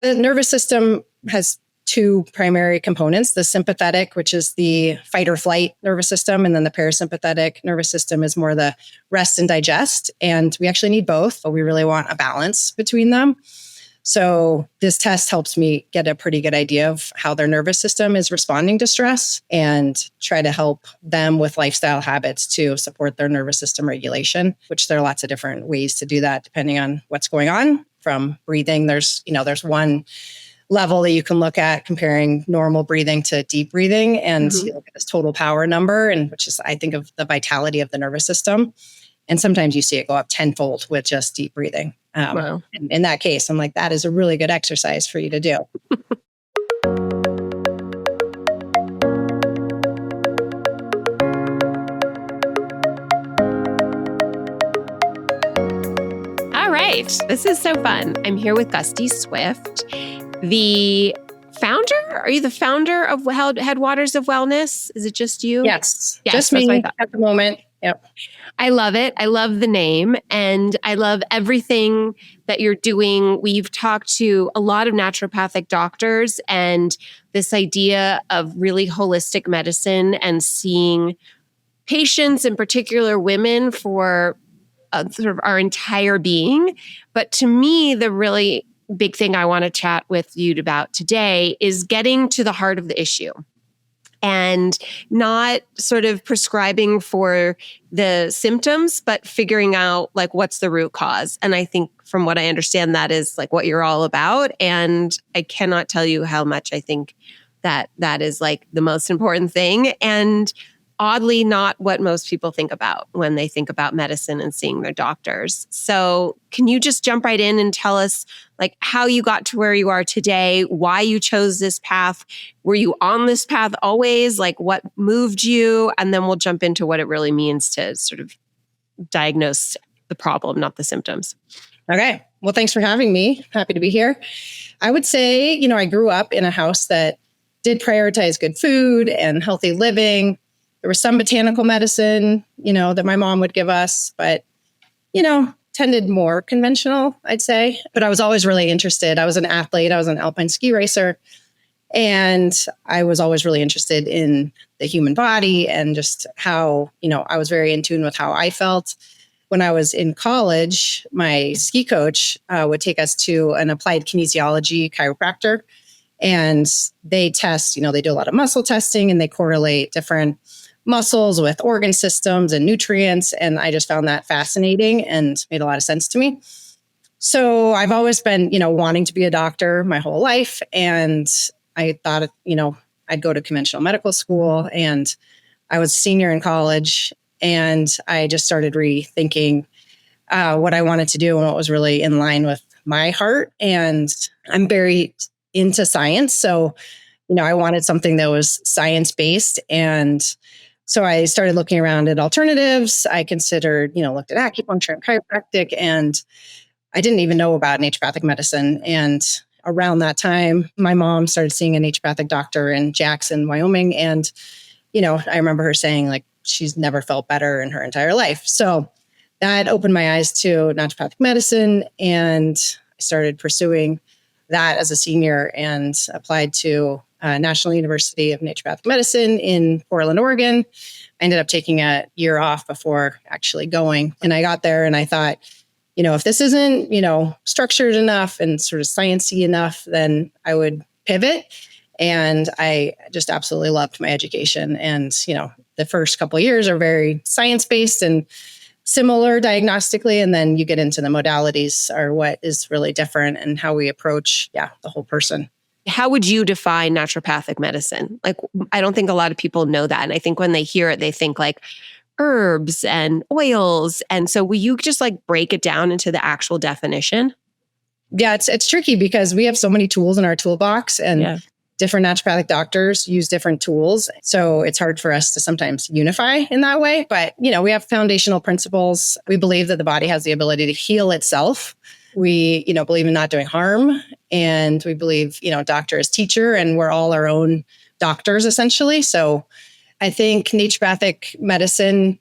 The nervous system has two primary components, the sympathetic, which is the fight or flight nervous system, and then the parasympathetic nervous system is more the rest and digest. And we actually need both, but we really want a balance between them. So this test helps me get a pretty good idea of how their nervous system is responding to stress and try to help them with lifestyle habits to support their nervous system regulation, which there are lots of different ways to do that depending on what's going on. From breathing, there's one level that you can look at comparing normal breathing to deep breathing, and you look at this total power number, and which is, I think, of the vitality of the nervous system. And sometimes you see it go up tenfold with just deep breathing. Wow. And in that case, I'm like, that is a really good exercise for you to do. All right. This is so fun. I'm here with Gusty Swift, the founder. Are you the founder of Headwaters of Wellness? Is it just you? Yes, just me at the moment. Yep. I love it. I love the name, and I love everything that you're doing. We've talked to a lot of naturopathic doctors, and this idea of really holistic medicine and seeing patients, in particular women, for sort of our entire being. But to me, the really big thing I want to chat with you about today is getting to the heart of the issue. And not sort of prescribing for the symptoms, but figuring out like what's the root cause. And I think from what I understand, that is like what you're all about. And I cannot tell you how much I think that is like the most important thing. And oddly, not what most people think about when they think about medicine and seeing their doctors. So can you just jump right in and tell us like how you got to where you are today, why you chose this path? Were you on this path always? Like what moved you? And then we'll jump into what it really means to sort of diagnose the problem, not the symptoms. Okay. Well, thanks for having me. Happy to be here. I would say, I grew up in a house that did prioritize good food and healthy living. There was some botanical medicine, that my mom would give us, but, tended more conventional, I'd say. But I was always really interested. I was an athlete. I was an alpine ski racer. And I was always really interested in the human body and just how, I was very in tune with how I felt. When I was in college, my ski coach would take us to an applied kinesiology chiropractor. And they test, they do a lot of muscle testing and they correlate different muscles with organ systems and nutrients. And I just found that fascinating and made a lot of sense to me. So I've always been, wanting to be a doctor my whole life. And I thought, I'd go to conventional medical school, and I was a senior in college, and I just started rethinking what I wanted to do and what was really in line with my heart. And I'm very into science. So, I wanted something that was science-based. And so I started looking around at alternatives. I considered, looked at acupuncture and chiropractic, and I didn't even know about naturopathic medicine. And around that time, my mom started seeing a naturopathic doctor in Jackson, Wyoming. And, I remember her saying like, she's never felt better in her entire life. So that opened my eyes to naturopathic medicine. And I started pursuing that as a senior and applied to National University of Naturopathic Medicine in Portland, Oregon. I ended up taking a year off before actually going. And I got there and I thought, if this isn't, structured enough and sort of sciencey enough, then I would pivot. And I just absolutely loved my education. And, the first couple of years are very science-based and similar diagnostically. And then you get into the modalities are what is really different and how we approach, the whole person. How would you define naturopathic medicine? Like, I don't think a lot of people know that. And I think when they hear it, they think like herbs and oils. And so will you just like break it down into the actual definition? Yeah, it's tricky because we have so many tools in our toolbox, and different naturopathic doctors use different tools. So it's hard for us to sometimes unify in that way. But, we have foundational principles. We believe that the body has the ability to heal itself. We, believe in not doing harm. And we believe, doctor is teacher, and we're all our own doctors, essentially. So I think naturopathic medicine,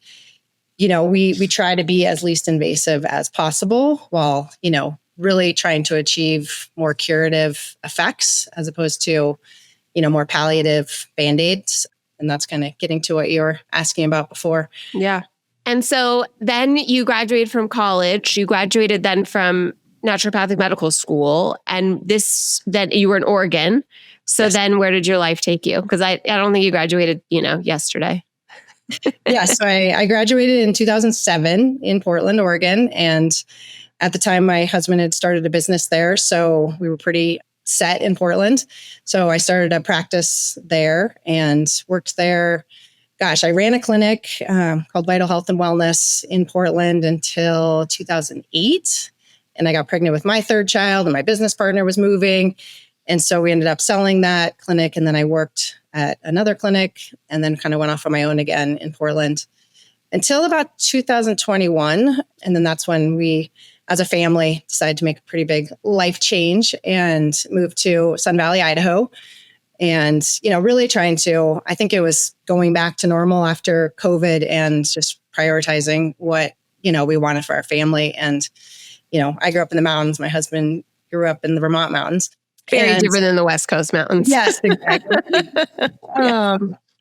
we try to be as least invasive as possible while, really trying to achieve more curative effects as opposed to, more palliative Band-Aids. And that's kind of getting to what you were asking about before. Yeah. And so then you graduated from college. You graduated then from naturopathic medical school. And then you were in Oregon. So Yes. Then where did your life take you? Because I don't think you graduated, yesterday. Yeah. So I graduated in 2007 in Portland, Oregon. And at the time, my husband had started a business there. So we were pretty set in Portland. So I started a practice there and worked there. Gosh, I ran a clinic called Vital Health and Wellness in Portland until 2008. And I got pregnant with my third child and my business partner was moving. And so we ended up selling that clinic. And then I worked at another clinic and then kind of went off on my own again in Portland until about 2021. And then that's when we, as a family, decided to make a pretty big life change and moved to Sun Valley, Idaho. And, really trying to, I think it was going back to normal after COVID and just prioritizing what, we wanted for our family. And, I grew up in the mountains. My husband grew up in the Vermont mountains. Very different than the West Coast mountains. Yes, exactly.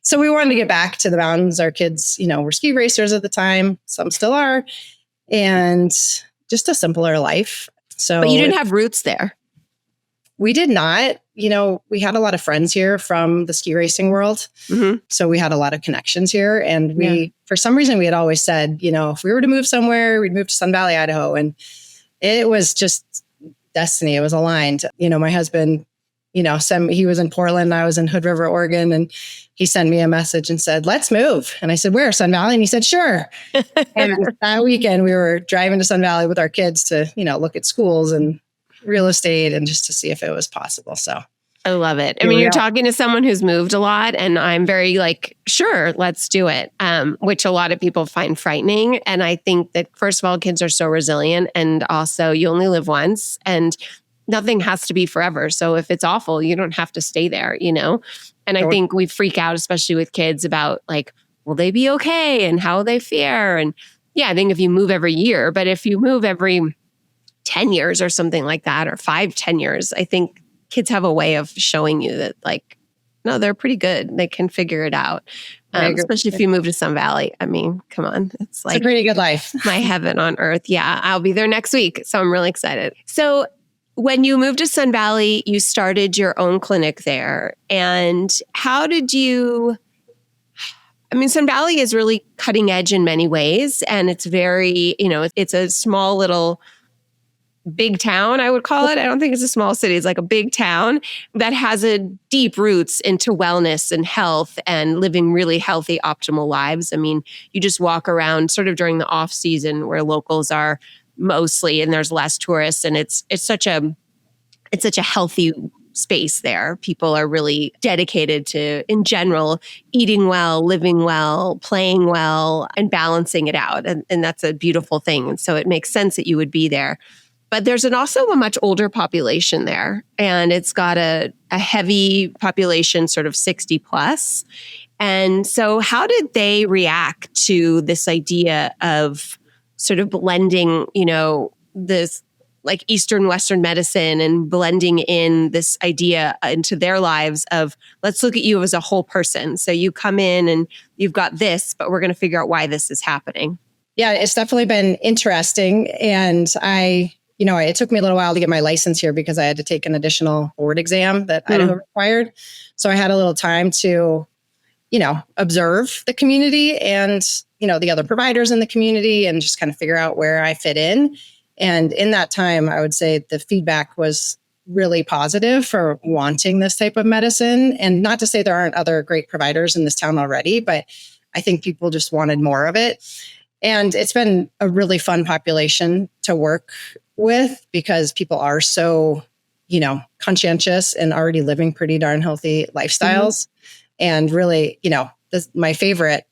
So we wanted to get back to the mountains. Our kids, were ski racers at the time. Some still are. And just a simpler life. So, but you didn't have roots there. We did not. We had a lot of friends here from the ski racing world. Mm-hmm. So we had a lot of connections here. And for some reason, we had always said, if we were to move somewhere, we'd move to Sun Valley, Idaho. And it was just destiny. It was aligned. My husband, he was in Portland. I was in Hood River, Oregon. And he sent me a message and said, let's move. And I said, where? Sun Valley? And he said, sure. And that weekend we were driving to Sun Valley with our kids to, look at schools and real estate and just to see if it was possible. So I love it. I mean, you're talking to someone who's moved a lot and I'm very sure, let's do it. Which a lot of people find frightening. And I think that first of all, kids are so resilient and also you only live once and nothing has to be forever. So if it's awful, you don't have to stay there, And I think we freak out, especially with kids about will they be okay? And how will they fare? And I think if you move every year, but if you move every 10 years or something like that, or 5-10 years, I think kids have a way of showing you that no, they're pretty good. They can figure it out. Especially if you move to Sun Valley. I mean, come on. It's a pretty good life. My heaven on earth. Yeah. I'll be there next week. So I'm really excited. So when you moved to Sun Valley, you started your own clinic there. And how did you... Sun Valley is really cutting edge in many ways. And it's very, it's a small little big town, I would call it. I don't think it's a small city. It's like a big town that has a deep roots into wellness and health and living really healthy, optimal lives. You just walk around sort of during the off season where locals are mostly, and there's less tourists. And it's such a healthy space there. People are really dedicated to, in general, eating well, living well, playing well, and balancing it out. And that's a beautiful thing. And so it makes sense that you would be there. But there's also a much older population there. And it's got a heavy population, sort of 60 plus. And so how did they react to this idea of sort of blending, this Eastern Western medicine and blending in this idea into their lives of, let's look at you as a whole person. So you come in and you've got this, but we're going to figure out why this is happening. Yeah, it's definitely been interesting. And it took me a little while to get my license here because I had to take an additional board exam that Idaho required. So I had a little time to, observe the community and, the other providers in the community and just kind of figure out where I fit in. And in that time, I would say the feedback was really positive for wanting this type of medicine. And not to say there aren't other great providers in this town already, but I think people just wanted more of it. And it's been a really fun population to work with because people are so, conscientious and already living pretty darn healthy lifestyles. And really, my favorite,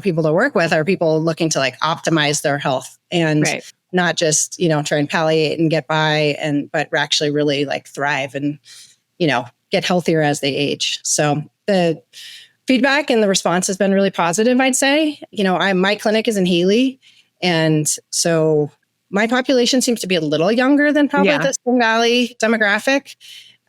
people to work with are people looking to optimize their health and not just, try and palliate and get by but actually really thrive and, get healthier as they age. So the feedback and the response has been really positive, I'd say. My clinic is in Healy. And so My population seems to be a little younger than probably Yeah. the Spring Valley demographic.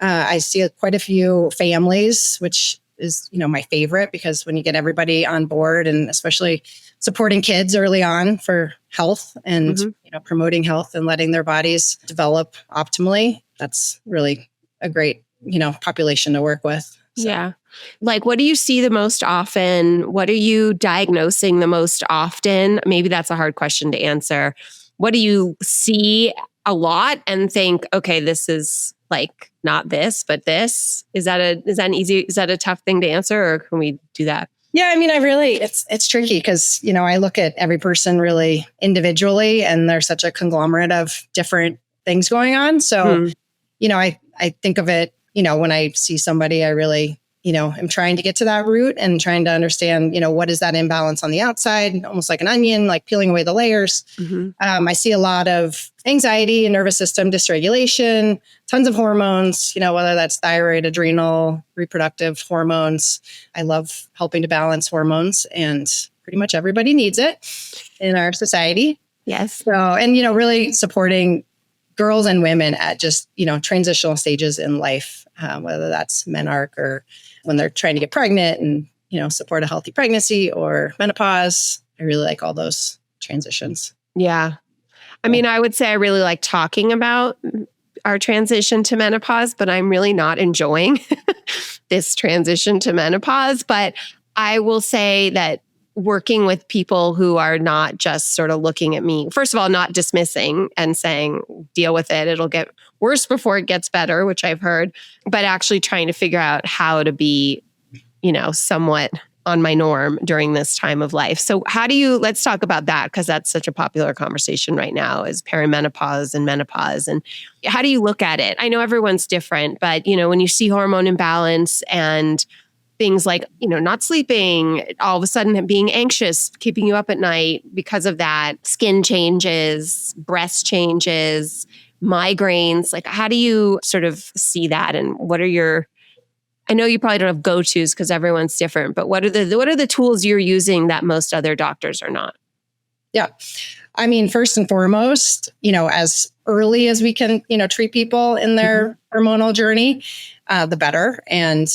I see quite a few families, which is, my favorite, because when you get everybody on board, and especially supporting kids early on for health and, promoting health and letting their bodies develop optimally, that's really a great, population to work with. So. Yeah. Like, what do you see the most often? What are you diagnosing the most often? Maybe that's a hard question to answer. What do you see a lot and think, okay, this is like not this, but this? Is that a tough thing to answer, or can we do that? Yeah, I mean, it's tricky because, I look at every person really individually, and there's such a conglomerate of different things going on. So, I think of it, when I see somebody, I really, am trying to get to that root and trying to understand, what is that imbalance on the outside, almost like an onion, like peeling away the layers. I see a lot of anxiety and nervous system dysregulation, tons of hormones, whether that's thyroid, adrenal, reproductive hormones. I love helping to balance hormones, and pretty much everybody needs it in our society. Yes. So, and, really supporting girls and women at just, transitional stages in life, whether that's menarche or when they're trying to get pregnant and, support a healthy pregnancy, or menopause. I really like all those transitions. Yeah. I mean, I would say I really like talking about our transition to menopause, but I'm really not enjoying this transition to menopause. But I will say that working with people who are not just sort of looking at me, first of all, not dismissing and saying, deal with it, it'll get worse before it gets better, which I've heard, but actually trying to figure out how to be, somewhat on my norm during this time of life. So let's talk about that, because that's such a popular conversation right now, is perimenopause and menopause. And how do you look at it? I know everyone's different, but, when you see hormone imbalance and things like, not sleeping, all of a sudden being anxious, keeping you up at night because of that, skin changes, breast changes, migraines, like how do you sort of see that? And what are I know you probably don't have go-tos because everyone's different, but what are the tools you're using that most other doctors are not? Yeah. I mean, first and foremost, as early as we can, treat people in their hormonal journey, the better. And,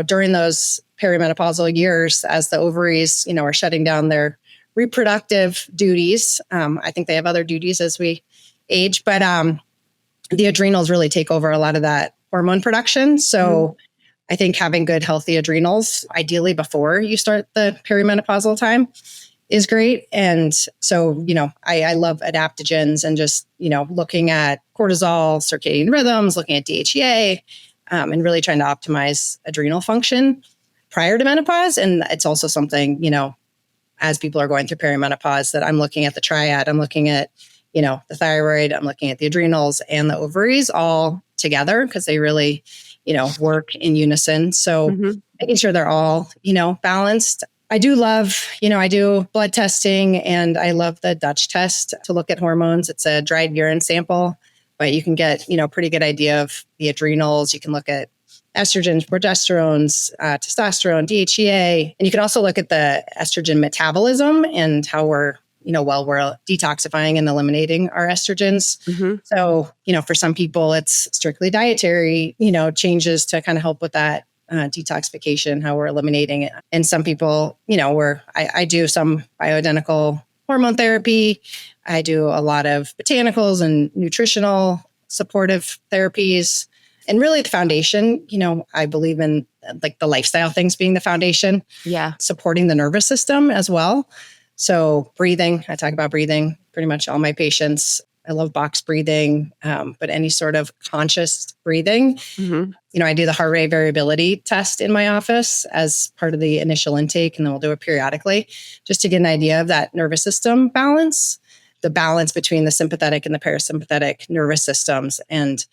during those perimenopausal years, as the ovaries, are shutting down their reproductive duties, I think they have other duties as we age, but the adrenals really take over a lot of that hormone production. So I think having good, healthy adrenals, ideally before you start the perimenopausal time, is great. And so, I love adaptogens and just, looking at cortisol, circadian rhythms, looking at DHEA, and really trying to optimize adrenal function prior to menopause. And it's also something, as people are going through perimenopause, that I'm looking at the triad. I'm looking at, the thyroid, I'm looking at the adrenals and the ovaries all together, because they really, work in unison. So making sure they're all, balanced. I do love, I do blood testing, and I love the Dutch test to look at hormones. It's a dried urine sample, but you can get, pretty good idea of the adrenals. You can look at estrogens, progesterones, testosterone, DHEA, and you can also look at the estrogen metabolism and how we're, we're detoxifying and eliminating our estrogens. So, for some people, it's strictly dietary, changes to kind of help with that detoxification, how we're eliminating it. And some people, I do some bioidentical hormone therapy. I do a lot of botanicals and nutritional supportive therapies. And really the foundation, I believe in like the lifestyle things being the foundation. Yeah. Supporting the nervous system as well. So breathing, I talk about breathing pretty much all my patients. I love box breathing, but any sort of conscious breathing. I do the heart rate variability test in my office as part of the initial intake, and then we'll do it periodically just to get an idea of that nervous system balance, the balance between the sympathetic and the parasympathetic nervous systems. And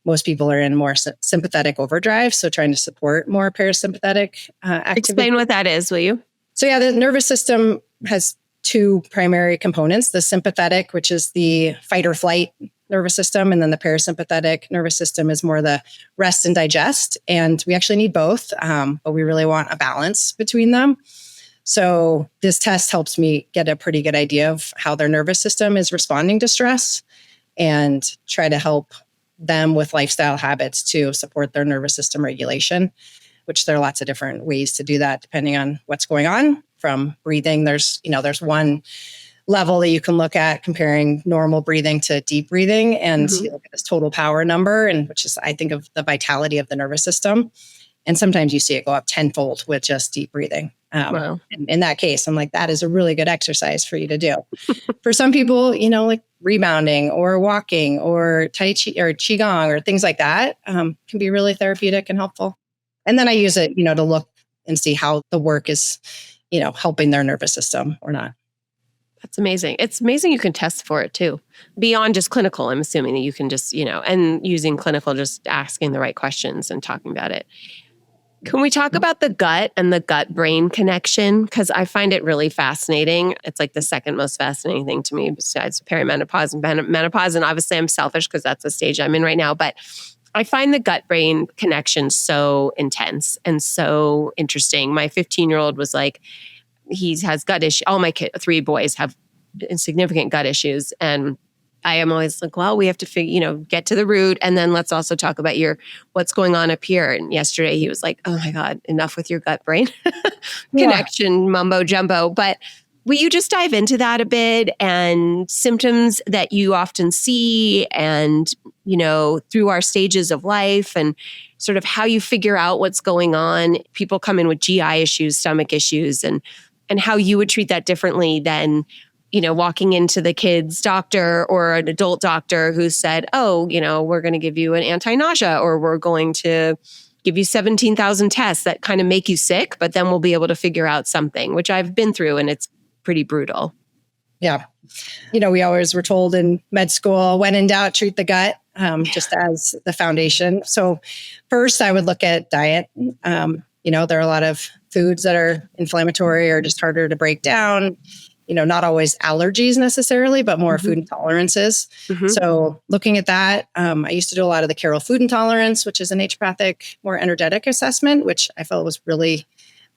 most people are in more sympathetic overdrive, so trying to support more parasympathetic activity. Explain what that is, will you? So yeah, the nervous system has two primary components: the sympathetic, which is the fight or flight nervous system, and then the parasympathetic nervous system is more the rest and digest. And we actually need both, but we really want a balance between them. So this test helps me get a pretty good idea of how their nervous system is responding to stress and try to help them with lifestyle habits to support their nervous system regulation, which there are lots of different ways to do that depending on what's going on. From breathing, there's one level that you can look at comparing normal breathing to deep breathing, and you look at this total power number, and which is, I think, of the vitality of the nervous system. And sometimes you see it go up tenfold with just deep breathing. Wow. In that case, I'm like, that is a really good exercise for you to do. For some people, like rebounding or walking or Tai Chi or Qigong or things like that can be really therapeutic and helpful. And then I use it, to look and see how the work is, helping their nervous system or not. That's amazing. It's amazing you can test for it too. Beyond just clinical, I'm assuming that you can just, and using clinical, just asking the right questions and talking about it. Can we talk about the gut and the gut-brain connection? Because I find it really fascinating. It's like the second most fascinating thing to me besides perimenopause and menopause. And obviously I'm selfish because that's the stage I'm in right now. But I find the gut-brain connection so intense and so interesting. My 15-year-old was like, he has gut issues. All my 3 boys have significant gut issues. And I am always like, well, we have to get to the root. And then let's also talk about what's going on up here. And yesterday he was like, oh my God, enough with your gut brain connection, mumbo jumbo. But will you just dive into that a bit and symptoms that you often see and, through our stages of life and sort of how you figure out what's going on? People come in with GI issues, stomach issues, and how you would treat that differently than walking into the kid's doctor or an adult doctor who said, oh, we're going to give you an anti-nausea or we're going to give you 17,000 tests that kind of make you sick, but then we'll be able to figure out something, which I've been through, and it's pretty brutal. Yeah. We always were told in med school, when in doubt, treat the gut, just as the foundation. So first I would look at diet. There are a lot of foods that are inflammatory or just harder to break down. Not always allergies necessarily, but more food intolerances. So looking at that, I used to do a lot of the Carroll food intolerance, which is a naturopathic, more energetic assessment, which I felt was really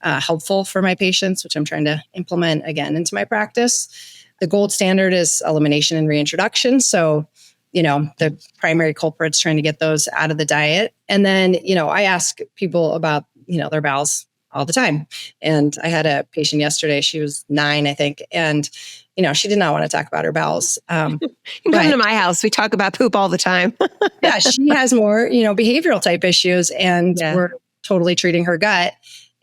helpful for my patients, which I'm trying to implement again into my practice. The gold standard is elimination and reintroduction. So, the primary culprits, trying to get those out of the diet. And then, I ask people about, their bowels all the time. And I had a patient yesterday, she was 9, I think. And, she did not want to talk about her bowels. You can come to my house. We talk about poop all the time. Yeah, she has more, behavioral type issues, and we're totally treating her gut.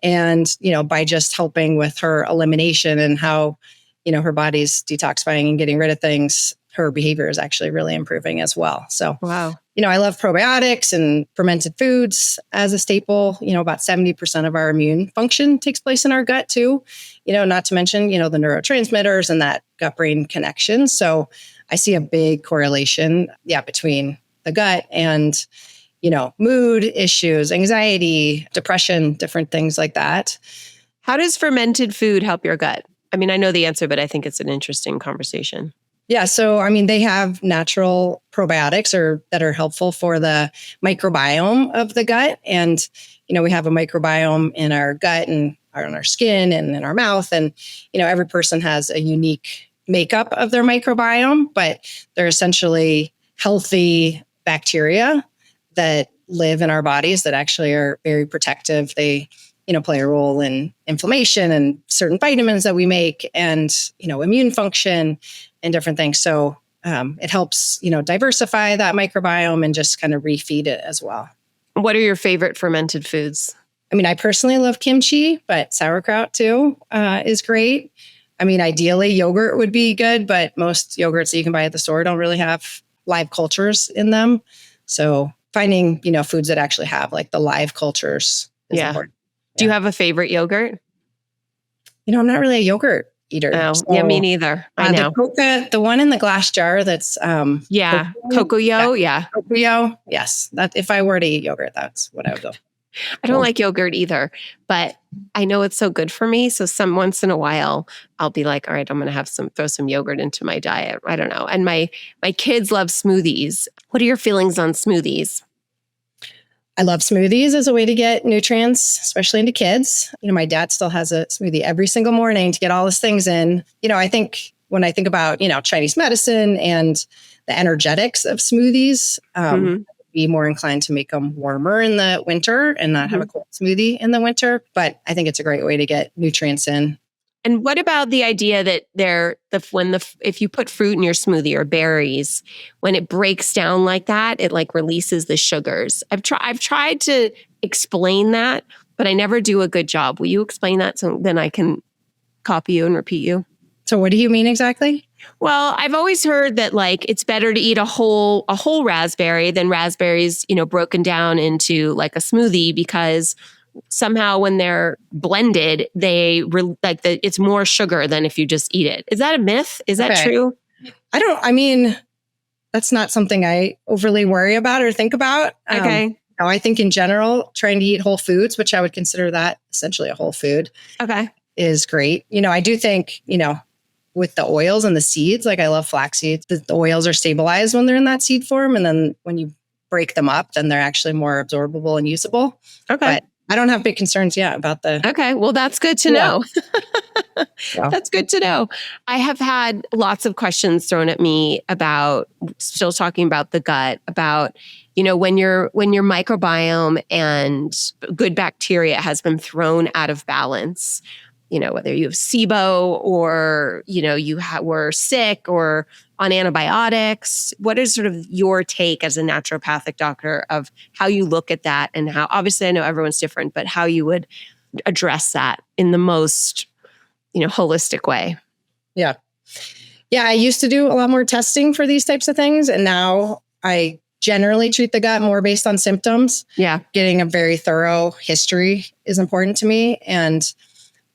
And, by just helping with her elimination and how, her body's detoxifying and getting rid of things, her behavior is actually really improving as well. So, wow. I love probiotics and fermented foods as a staple. About 70% of our immune function takes place in our gut too. Not to mention, the neurotransmitters and that gut-brain connection. So I see a big correlation, between the gut and, mood issues, anxiety, depression, different things like that. How does fermented food help your gut? I mean, I know the answer, but I think it's an interesting conversation. Yeah. So, they have natural probiotics that are helpful for the microbiome of the gut. And, we have a microbiome in our gut and on our skin and in our mouth. And, every person has a unique makeup of their microbiome, but they're essentially healthy bacteria that live in our bodies that actually are very protective. They play a role in inflammation and certain vitamins that we make and, immune function and different things. So it helps, diversify that microbiome and just kind of refeed it as well. What are your favorite fermented foods? I personally love kimchi, but sauerkraut too is great. Ideally yogurt would be good, but most yogurts that you can buy at the store don't really have live cultures in them. So finding, foods that actually have like the live cultures is important. Do you have a favorite yogurt? I'm not really a yogurt eater. Oh, so, yeah, me neither. I know. The one in the glass jar that's Cocoyo. Yeah. Cocoyo. Yes. That if I were to eat yogurt, that's what I would go. I don't like yogurt either, but I know it's so good for me. So once in a while, I'll be like, all right, I'm going to throw some yogurt into my diet. I don't know. And my kids love smoothies. What are your feelings on smoothies? I love smoothies as a way to get nutrients, especially into kids. My dad still has a smoothie every single morning to get all his things in. I think when I think about, Chinese medicine and the energetics of smoothies, Mm-hmm. I'd be more inclined to make them warmer in the winter and not have a cold smoothie in the winter. But I think it's a great way to get nutrients in. And what about the idea that if you put fruit in your smoothie or berries, when it breaks down like that, it like releases the sugars? I've tried to explain that, but I never do a good job. Will you explain that so then I can copy you and repeat you? So what do you mean exactly? Well, I've always heard that like it's better to eat a whole raspberry than raspberries, broken down into like a smoothie, because somehow when they're blended, it's more sugar than if you just eat it. Is that a myth? Is that true? That's not something I overly worry about or think about. Okay. I think in general, trying to eat whole foods, which I would consider that essentially a whole food, is great. I do think, with the oils and the seeds, like I love flax seeds, the oils are stabilized when they're in that seed form. And then when you break them up, then they're actually more absorbable and usable. Okay. But I don't have big concerns yet about the... Okay. Well, that's good to know. That's good to know. I have had lots of questions thrown at me about, still talking about the gut, about, when your microbiome and good bacteria has been thrown out of balance, whether you have SIBO or, you were sick or on antibiotics. What is sort of your take as a naturopathic doctor of how you look at that, and how, obviously I know everyone's different, but how you would address that in the most, holistic way? Yeah. I used to do a lot more testing for these types of things. And now I generally treat the gut more based on symptoms. Yeah. Getting a very thorough history is important to me. And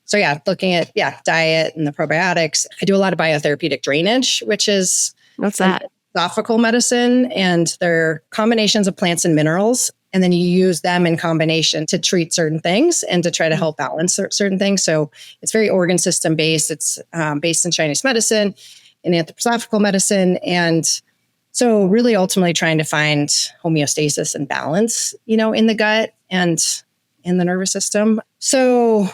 so, looking at, diet and the probiotics. I do a lot of biotherapeutic drainage, which is... What's that? Philosophical medicine, and they're combinations of plants and minerals. And then you use them in combination to treat certain things and to try to help balance certain things. So it's very organ system based. It's based in Chinese medicine, in anthroposophical medicine. And so really ultimately trying to find homeostasis and balance, in the gut and in the nervous system. So,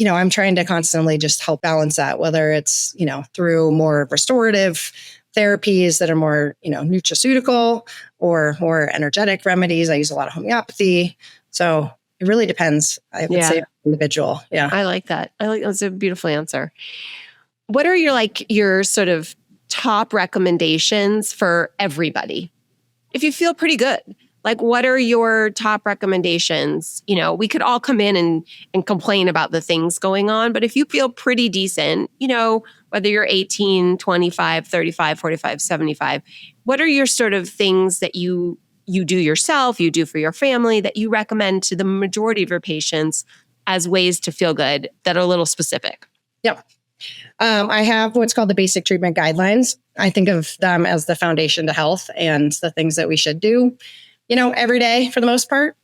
I'm trying to constantly just help balance that, whether it's, through more restorative therapies that are more, nutraceutical or more energetic remedies. I use a lot of homeopathy. So it really depends, I would say, individual. Yeah. I like that. That's a beautiful answer. What are your sort of top recommendations for everybody? If you feel pretty good, what are your top recommendations? We could all come in and complain about the things going on, but if you feel pretty decent, whether you're 18, 25, 35, 45, 75, what are your sort of things that you do yourself, you do for your family, that you recommend to the majority of your patients as ways to feel good that are a little specific? Yep. I have what's called the basic treatment guidelines. I think of them as the foundation to health and the things that we should do, every day for the most part.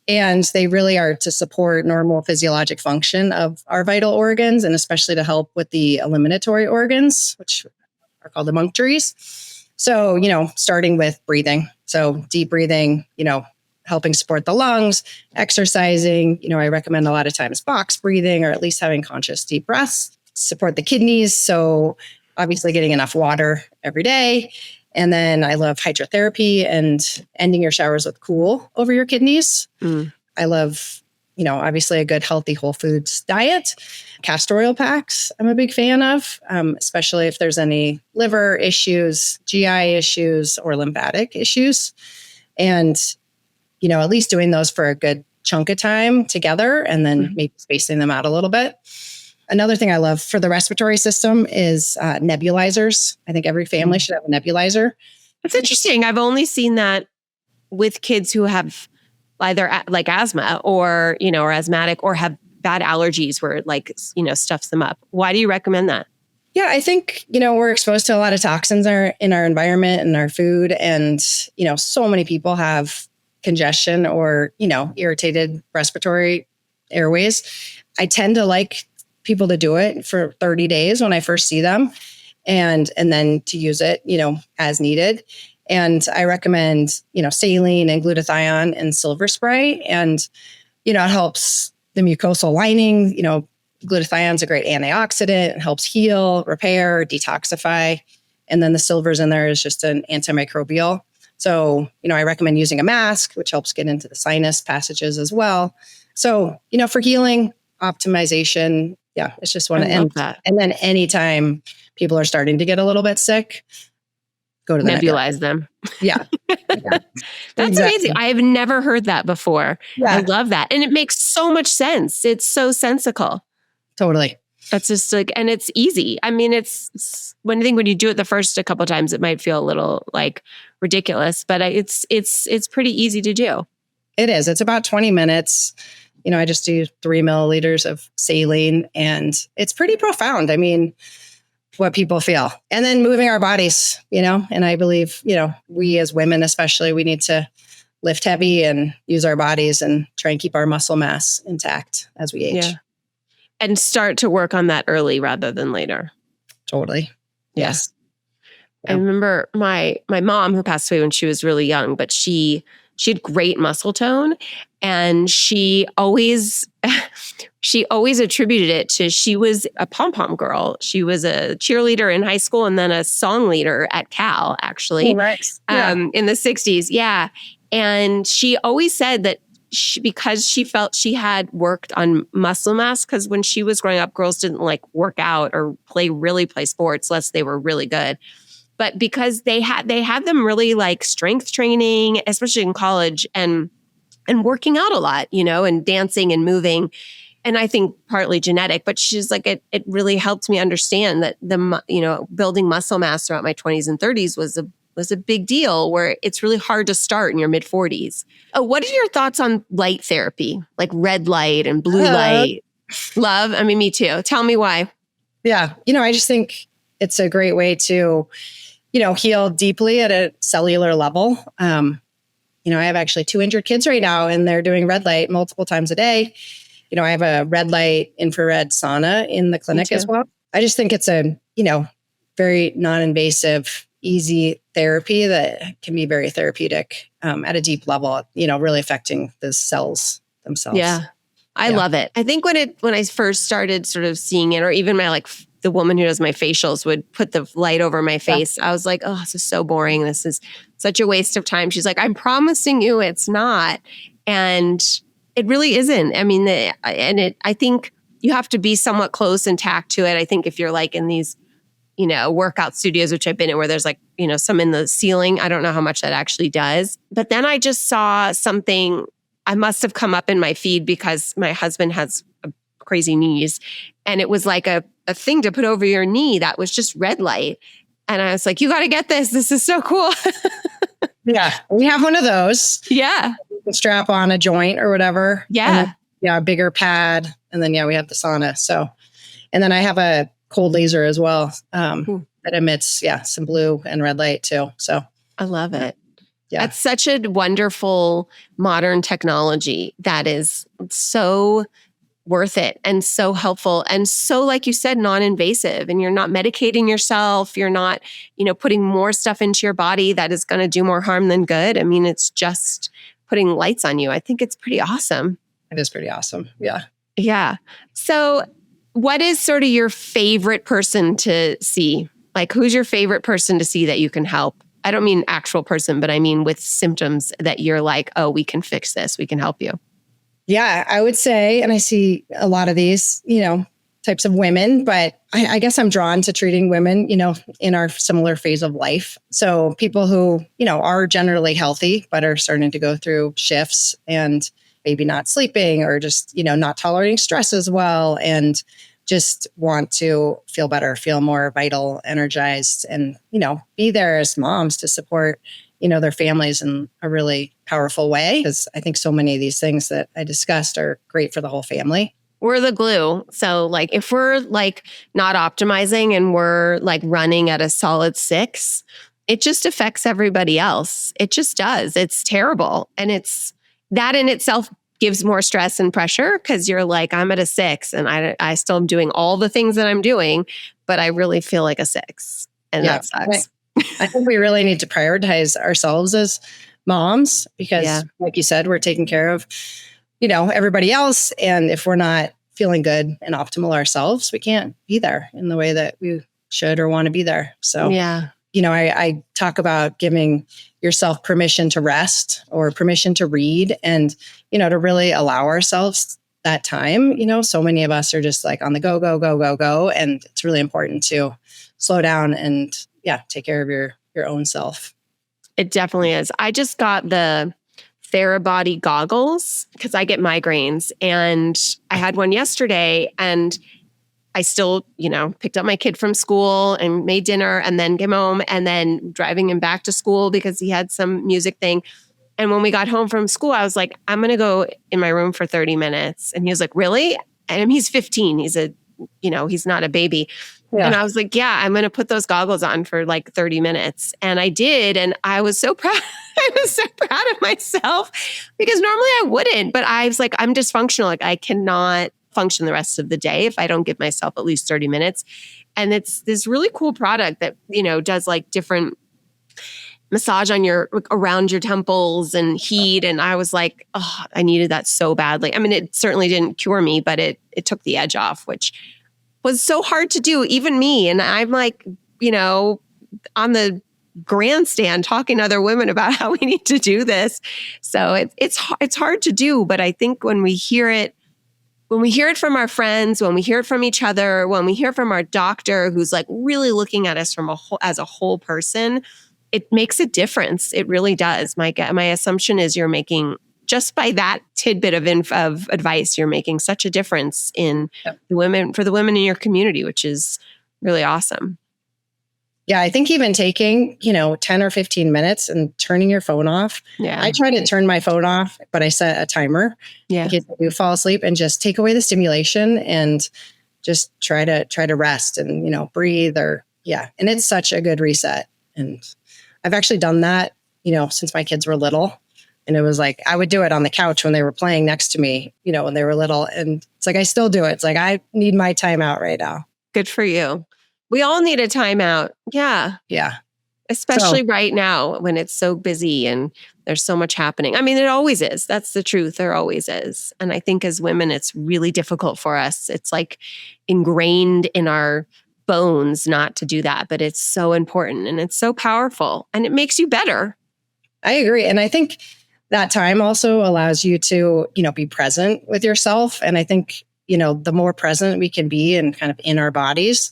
And they really are to support normal physiologic function of our vital organs, and especially to help with the eliminatory organs, which are called the emunctories. So, starting with breathing. So deep breathing, helping support the lungs, exercising. I recommend a lot of times box breathing, or at least having conscious deep breaths, support the kidneys. So obviously getting enough water every day. And then I love hydrotherapy and ending your showers with cool over your kidneys. I love, obviously a good healthy whole foods diet. Castor oil packs I'm a big fan of, especially if there's any liver issues, GI issues, or lymphatic issues. And, at least doing those for a good chunk of time together, and then maybe spacing them out a little bit. Another thing I love for the respiratory system is nebulizers. I think every family should have a nebulizer. That's interesting. I've only seen that with kids who have either asthma or, or asthmatic, or have bad allergies where it stuffs them up. Why do you recommend that? Yeah, I think, we're exposed to a lot of toxins in our environment and our food. And, so many people have congestion or, irritated respiratory airways. I tend to like people to do it for 30 days when I first see them, and then to use it, as needed. And I recommend, saline and glutathione and silver spray. And, it helps the mucosal lining. Glutathione is a great antioxidant. It helps heal, repair, detoxify. And then the silver's in there is just an antimicrobial. So, I recommend using a mask, which helps get into the sinus passages as well. So, for healing, optimization, it's just one. I love that. And then anytime people are starting to get a little bit sick, go to the nebulize them. Yeah. That's Exactly. amazing. I have never heard that before. Yeah. I love that. And it makes so much sense. It's so sensical. Totally. That's just and it's easy. I mean, it's when you do it the first a couple of times, it might feel a little ridiculous, but it's pretty easy to do. It is. It's about 20 minutes. I just do 3 milliliters of saline, and it's pretty profound. I mean, what people feel. And then moving our bodies, and I believe, we as women, especially, we need to lift heavy and use our bodies and try and keep our muscle mass intact as we age. Yeah. And start to work on that early rather than later. Totally. Yes. I remember my mom, who passed away when she was really young, but she had great muscle tone, and she always attributed it to, she was a pom-pom girl. She was a cheerleader in high school and then a song leader at Cal, actually, in the 60s. Yeah. And she always said that because she felt she had worked on muscle mass, because when she was growing up, girls didn't work out or play sports unless they were really good. But because they had them really strength training, especially in college, and working out a lot, and dancing and moving. And I think partly genetic, but she's it really helped me understand that building muscle mass throughout my 20s and 30s was a big deal, where it's really hard to start in your mid 40s. Oh, what are your thoughts on light therapy, like red light and blue light? Love. I mean, me too. Tell me why. Yeah. I just think it's a great way to, heal deeply at a cellular level. I have actually 2 injured kids right now, and they're doing red light multiple times a day. I have a red light infrared sauna in the clinic as well. I just think it's a, very non-invasive, easy therapy that can be very therapeutic at a deep level, really affecting the cells themselves. Yeah. I love it. I think when I first started sort of seeing it, or even my the woman who does my facials would put the light over my face. I was like, oh, this is so boring. This is such a waste of time. She's like, I'm promising you it's not. And it really isn't. I mean, I think you have to be somewhat close and tack to it. I think if you're in these, workout studios, which I've been in, where there's some in the ceiling, I don't know how much that actually does. But then I just saw something, I must have come up in my feed because my husband has crazy knees. And it was a thing to put over your knee that was just red light. And I was like, you got to get this. This is so cool. Yeah. We have one of those. Yeah. You can strap on a joint or whatever. Yeah. A bigger pad. And then, we have the sauna. So, and then I have a cold laser as well that emits, some blue and red light too. So I love it. Yeah. That's such a wonderful modern technology that is so worth it and so helpful and so, like you said, non-invasive, and you're not medicating yourself. You're not, putting more stuff into your body that is going to do more harm than good. I mean, it's just putting lights on you. I think it's pretty awesome. It is pretty awesome. Yeah. Yeah. So what is sort of your favorite person to see? Who's your favorite person to see that you can help? I don't mean actual person, but I mean with symptoms that you're oh, we can fix this. We can help you. Yeah, I would say, and I see a lot of these, types of women, but I guess I'm drawn to treating women, in our similar phase of life. So people who, are generally healthy, but are starting to go through shifts and maybe not sleeping or just, not tolerating stress as well, and just want to feel better, feel more vital, energized, and, be there as moms to support their families in a really powerful way. Because I think so many of these things that I discussed are great for the whole family. We're the glue. So if we're not optimizing and we're running at a solid 6, it just affects everybody else. It just does. It's terrible. And that in itself gives more stress and pressure, because you're I'm at a 6 and I still am doing all the things that I'm doing, but I really feel like a 6. And that sucks. I think we really need to prioritize ourselves as moms because, like you said, we're taking care of, everybody else. And if we're not feeling good and optimal ourselves, we can't be there in the way that we should or want to be there. So, I talk about giving yourself permission to rest or permission to read and, to really allow ourselves that time. So many of us are just like on the go, go, go, go, go. And it's really important to slow down and take care of your own self. It definitely is. I just got the Therabody goggles because I get migraines, and I had one yesterday, and I still, picked up my kid from school and made dinner and then came home and then driving him back to school because he had some music thing. And when we got home from school, I was like, I'm going to go in my room for 30 minutes. And he was like, really? And he's 15. He's he's not a baby. Yeah. And I was like, yeah, I'm going to put those goggles on for like 30 minutes. And I did. And I was so proud. I was so proud of myself because normally I wouldn't, but I was like, I'm dysfunctional. Like I cannot function the rest of the day if I don't give myself at least 30 minutes. And it's this really cool product that, does like different massage on around your temples and heat. And I was like, oh, I needed that so badly. I mean, it certainly didn't cure me, but it took the edge off, which was so hard to do, even me. And I'm like, on the grandstand talking to other women about how we need to do this. So it's hard to do, but I think when we hear it from our friends, when we hear it from each other, when we hear from our doctor who's like really looking at us as a whole person, it makes a difference. It really does. My assumption is you're making, just by that tidbit of advice, you're making such a difference in the women in your community, which is really awesome. Yeah, I think even taking, 10 or 15 minutes and turning your phone off. Yeah. I try to turn my phone off, but I set a timer in case I do fall asleep and just take away the stimulation and just try to rest and, breathe and it's such a good reset. And I've actually done that, since my kids were little. And it was like, I would do it on the couch when they were playing next to me, when they were little. And it's like, I still do it. It's like, I need my time out right now. Good for you. We all need a timeout. Yeah. Yeah. Especially right now when it's so busy and there's so much happening. I mean, it always is. That's the truth. There always is. And I think as women, it's really difficult for us. It's like ingrained in our bones not to do that, but it's so important and it's so powerful and it makes you better. I agree. And I think that time also allows you to, be present with yourself. And I think, the more present we can be and kind of in our bodies,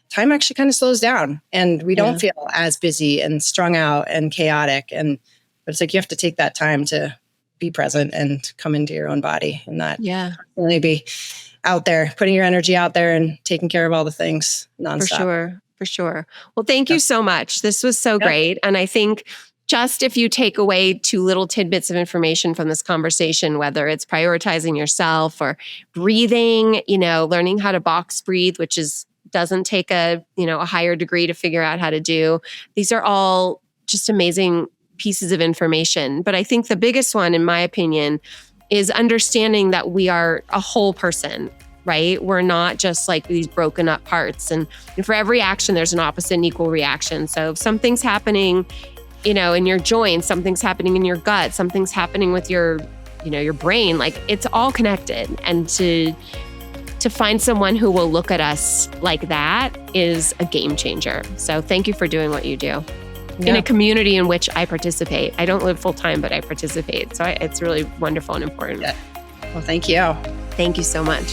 time actually kind of slows down and we don't feel as busy and strung out and chaotic. But it's like, you have to take that time to be present and come into your own body and not really be out there, putting your energy out there and taking care of all the things nonstop. For sure. Well, thank you so much. This was so great. And I think just if you take away 2 little tidbits of information from this conversation, whether it's prioritizing yourself or breathing, learning how to box breathe, which doesn't take a higher degree to figure out how to do. These are all just amazing pieces of information. But I think the biggest one, in my opinion, is understanding that we are a whole person, right? We're not just like these broken up parts. And for every action, there's an opposite and equal reaction. So if something's happening, in your joints, something's happening in your gut, something's happening with your brain, like it's all connected. And to find someone who will look at us like that is a game changer. So thank you for doing what you do in a community in which I participate. I don't live full time, but I participate. So it's really wonderful and important. Well, thank you. Thank you so much.